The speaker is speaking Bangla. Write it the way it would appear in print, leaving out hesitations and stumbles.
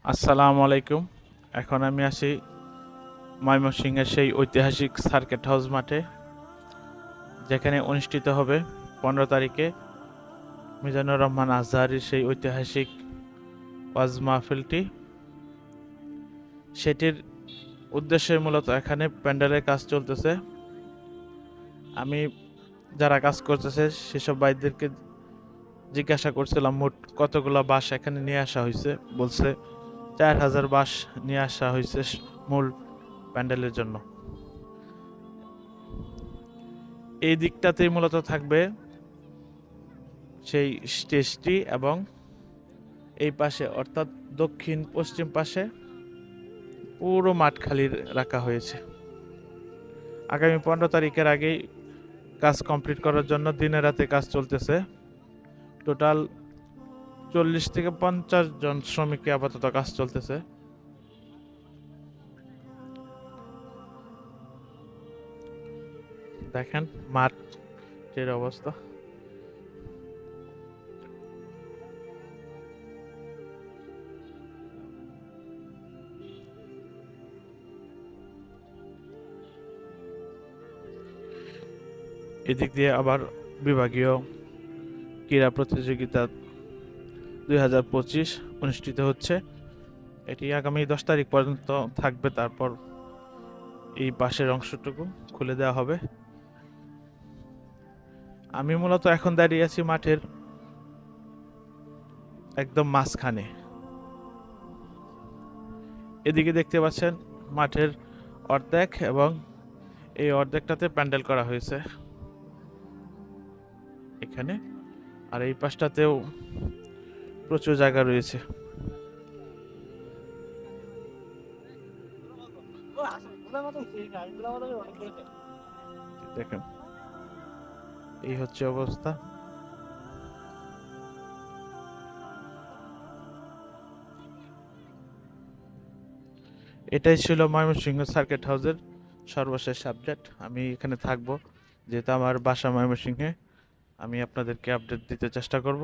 আসসালামু আলাইকুম। এখন আমি আছি ময়মনসিংহের সেই ঐতিহাসিক সার্কিট হাউস মাঠে, যেখানে অনুষ্ঠিত হবে 15 তারিখে মিজানুর রহমান আজহারীর সেই ঐতিহাসিক ওয়াজ মাহফিলটি। সেটির উদ্দেশ্যে মূলত এখানে প্যান্ডেলের কাজ চলতেছে। আমি যারা কাজ করতেছে সেসব ভাইদেরকে জিজ্ঞাসা করছিলাম মোট কতগুলো বাঁশ এখানে নিয়ে আসা হয়েছে। বলছে 4000 বাঁশ নিয়ে আসা হয়েছে মূল প্যান্ডেলের জন্য। এই দিকটাতেই মূলত থাকবে সেই স্টেজটি, এবং এই পাশে অর্থাৎ দক্ষিণ পশ্চিম পাশে পুরো মাঠ খালি রাখা হয়েছে। আগামী 15 তারিখের আগেই কাজ কমপ্লিট করার জন্য দিনে রাতে কাজ চলতেছে। টোটাল 40 থেকে 50 জন শ্রমিককে আপাতত কাজ চলতেছে। দেখেন মাঠের অবস্থা। এদিক দিয়ে আবার বিভাগীয় ক্রীড়া প্রতিযোগিতা 2025 অনুষ্ঠিত হচ্ছে। এটি আগামী 10 তারিখ পর্যন্ত থাকবে, তারপর এই পাশের অংশটুকু খুলে দেওয়া হবে। আমি মূলত এখন দাঁড়িয়ে আছি মাঠের একদম মাঝখানে। এদিকে দেখতে পাচ্ছেন মাঠের অর্ধেক, এবং এই অর্ধেকটাতে প্যান্ডেল করা হয়েছে এখানে, আর এই পাশটাতেও প্রচুর জায়গা রয়েছে। দেখেন এই হচ্ছে অবস্থা। এটাই ছিল ময়মনসিংহ সার্কিট হাউসের সর্বশেষ আপডেট। আমি এখানে থাকবো, যেহেতু আমার বাসা ময়মনসিংহে। আমি আপনাদেরকে আপডেট দিতে চেষ্টা করব।